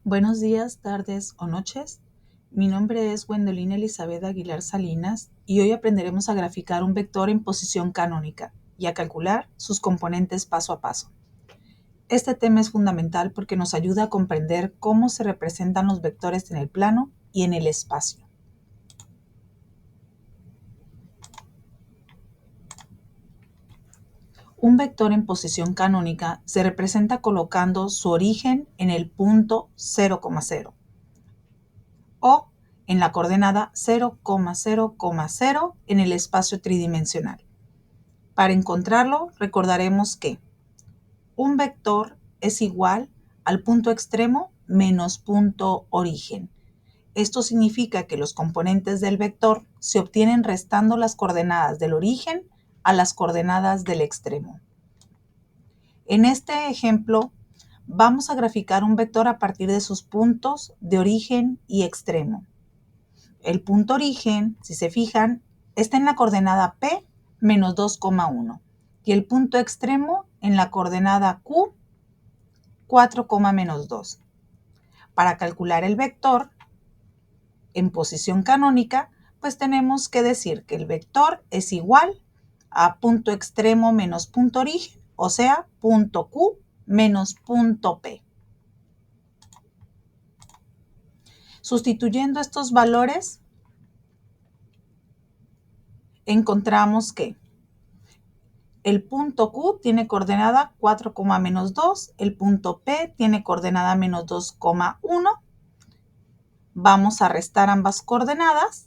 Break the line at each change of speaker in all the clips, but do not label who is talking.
Buenos días, tardes o noches. Mi nombre es Gwendolyn Elizabeth Aguilar Salinas y hoy aprenderemos a graficar un vector en posición canónica y a calcular sus componentes paso a paso. Este tema es fundamental porque nos ayuda a comprender cómo se representan los vectores en el plano y en el espacio. Un vector en posición canónica se representa colocando su origen en el punto 0,0 o en la coordenada 0,0,0 en el espacio tridimensional. Para encontrarlo, recordaremos que un vector es igual al punto extremo menos punto origen. Esto significa que los componentes del vector se obtienen restando las coordenadas del origen a las coordenadas del extremo. En este ejemplo, vamos a graficar un vector a partir de sus puntos de origen y extremo. El punto origen, si se fijan, está en la coordenada P menos 2,1 y el punto extremo en la coordenada Q 4, menos 2. Para calcular el vector en posición canónica, pues tenemos que decir que el vector es igual a punto extremo menos punto origen, o sea, punto Q menos punto P. Sustituyendo estos valores, encontramos que el punto Q tiene coordenada 4, menos 2, el punto P tiene coordenada menos 2,1. Vamos a restar ambas coordenadas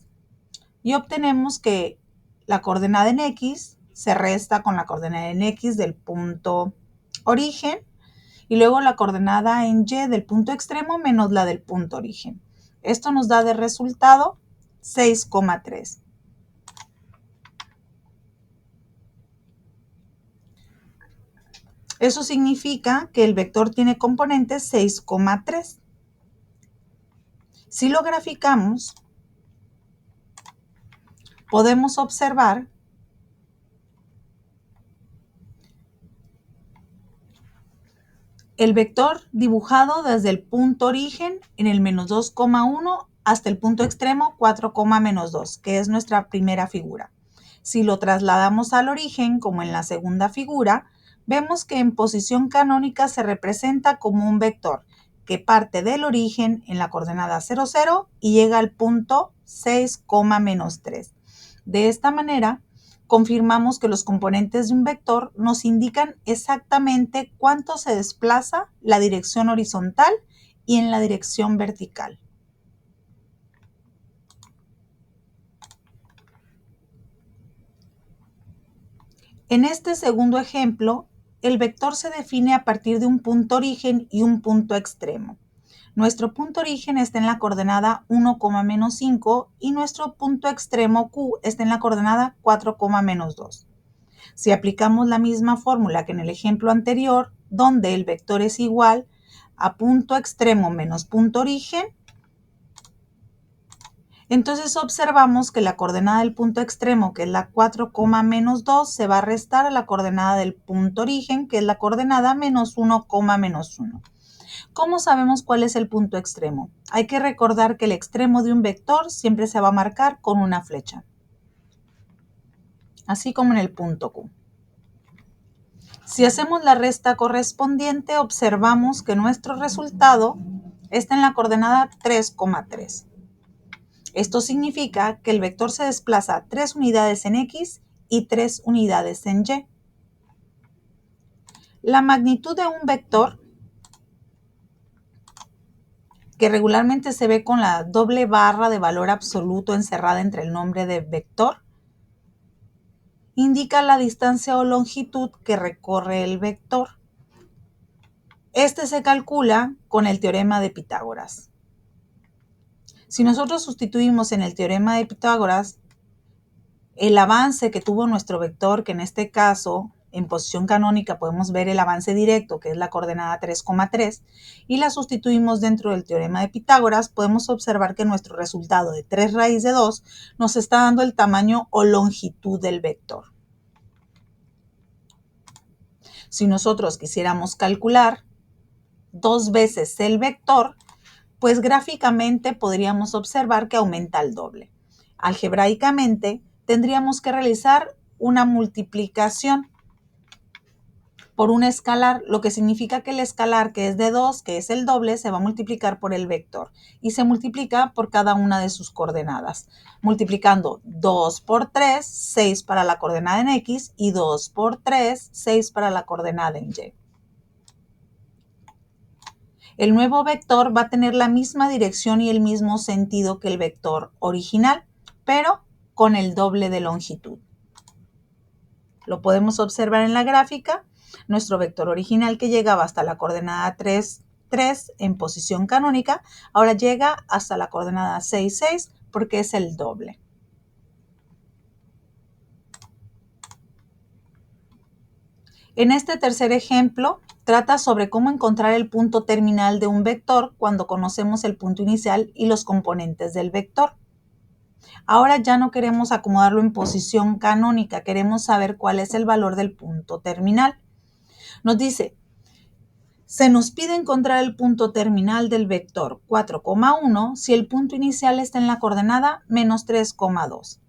y obtenemos que la coordenada en X se resta con la coordenada en X del punto origen y luego la coordenada en Y del punto extremo menos la del punto origen. Esto nos da de resultado 6,3. Eso significa que el vector tiene componentes 6,3. Si lo graficamos, podemos observar el vector dibujado desde el punto origen en el menos 2,1 hasta el punto extremo 4, menos 2, que es nuestra primera figura. Si lo trasladamos al origen, como en la segunda figura, vemos que en posición canónica se representa como un vector que parte del origen en la coordenada 0, 0 y llega al punto 6, menos 3. De esta manera, confirmamos que los componentes de un vector nos indican exactamente cuánto se desplaza la dirección horizontal y en la dirección vertical. En este segundo ejemplo, el vector se define a partir de un punto origen y un punto extremo. Nuestro punto origen está en la coordenada 1, menos 5 y nuestro punto extremo Q está en la coordenada 4, menos 2. Si aplicamos la misma fórmula que en el ejemplo anterior, donde el vector es igual a punto extremo menos punto origen, entonces observamos que la coordenada del punto extremo, que es la 4, menos 2, se va a restar a la coordenada del punto origen, que es la coordenada menos 1, menos 1. ¿Cómo sabemos cuál es el punto extremo? Hay que recordar que el extremo de un vector siempre se va a marcar con una flecha, así como en el punto Q. Si hacemos la resta correspondiente, observamos que nuestro resultado está en la coordenada 3,3. Esto significa que el vector se desplaza 3 unidades en X y 3 unidades en Y. La magnitud de un vector, que regularmente se ve con la doble barra de valor absoluto encerrada entre el nombre de vector, indica la distancia o longitud que recorre el vector. Este se calcula con el teorema de Pitágoras. Si nosotros sustituimos en el teorema de Pitágoras el avance que tuvo nuestro vector, que en este caso en posición canónica podemos ver el avance directo, que es la coordenada 3,3, y la sustituimos dentro del teorema de Pitágoras, podemos observar que nuestro resultado de 3 raíz de 2 nos está dando el tamaño o longitud del vector. Si nosotros quisiéramos calcular 2 veces el vector, Pues gráficamente podríamos observar que aumenta el doble. Algebraicamente tendríamos que realizar una multiplicación por un escalar, lo que significa que el escalar, que es de 2, que es el doble, se va a multiplicar por el vector y se multiplica por cada una de sus coordenadas. Multiplicando 2 por 3, 6 para la coordenada en X y 2 por 3, 6 para la coordenada en Y. El nuevo vector va a tener la misma dirección y el mismo sentido que el vector original, pero con el doble de longitud. Lo podemos observar en la gráfica. Nuestro vector original, que llegaba hasta la coordenada 3, 3 en posición canónica, ahora llega hasta la coordenada 6, 6 porque es el doble. En este tercer ejemplo, trata sobre cómo encontrar el punto terminal de un vector cuando conocemos el punto inicial y los componentes del vector. Ahora ya no queremos acomodarlo en posición canónica, queremos saber cuál es el valor del punto terminal. Nos dice, se nos pide encontrar el punto terminal del vector 4,1 si el punto inicial está en la coordenada menos 3,2.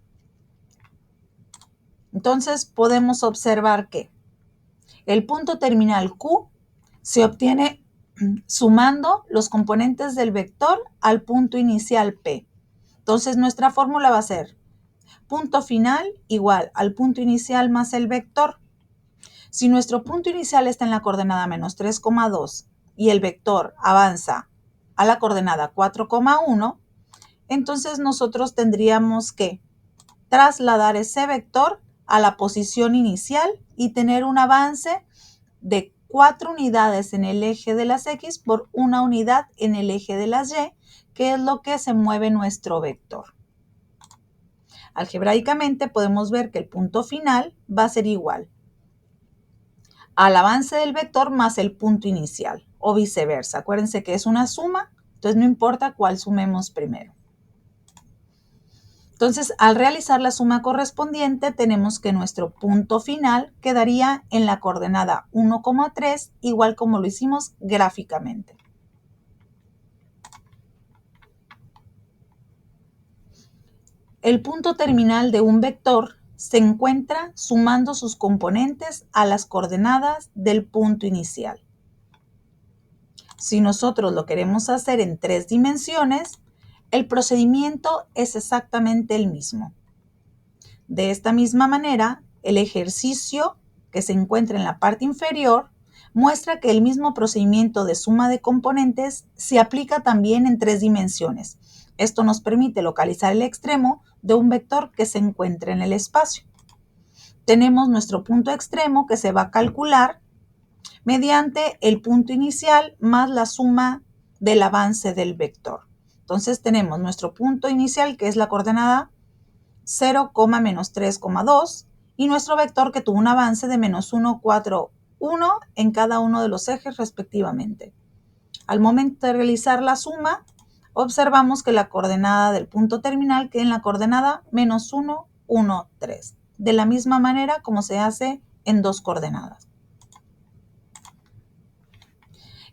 Entonces podemos observar que el punto terminal Q se obtiene sumando los componentes del vector al punto inicial P. Entonces nuestra fórmula va a ser punto final igual al punto inicial más el vector. Si nuestro punto inicial está en la coordenada menos 3,2 y el vector avanza a la coordenada 4,1, entonces nosotros tendríamos que trasladar ese vector a la posición inicial y tener un avance de 4 unidades en el eje de las X por 1 unidad en el eje de las Y, que es lo que se mueve nuestro vector. Algebraicamente podemos ver que el punto final va a ser igual al avance del vector más el punto inicial, o viceversa. Acuérdense que es una suma, entonces no importa cuál sumemos primero. Entonces, al realizar la suma correspondiente, tenemos que nuestro punto final quedaría en la coordenada 1,3, igual como lo hicimos gráficamente. El punto terminal de un vector se encuentra sumando sus componentes a las coordenadas del punto inicial. Si nosotros lo queremos hacer en 3 dimensiones, el procedimiento es exactamente el mismo. De esta misma manera, el ejercicio que se encuentra en la parte inferior muestra que el mismo procedimiento de suma de componentes se aplica también en 3 dimensiones. Esto nos permite localizar el extremo de un vector que se encuentre en el espacio. Tenemos nuestro punto extremo que se va a calcular mediante el punto inicial más la suma del avance del vector. Entonces tenemos nuestro punto inicial, que es la coordenada 0, menos 3,2 y nuestro vector que tuvo un avance de menos 1, 4, 1 en cada uno de los ejes respectivamente. Al momento de realizar la suma, observamos que la coordenada del punto terminal queda en la coordenada menos 1, 1, 3, de la misma manera como se hace en 2 coordenadas.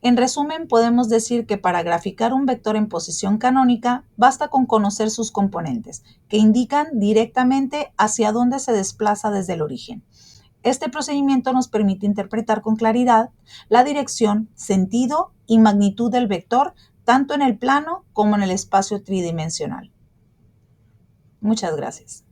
En resumen, podemos decir que para graficar un vector en posición canónica, basta con conocer sus componentes, que indican directamente hacia dónde se desplaza desde el origen. Este procedimiento nos permite interpretar con claridad la dirección, sentido y magnitud del vector, tanto en el plano como en el espacio tridimensional. Muchas gracias.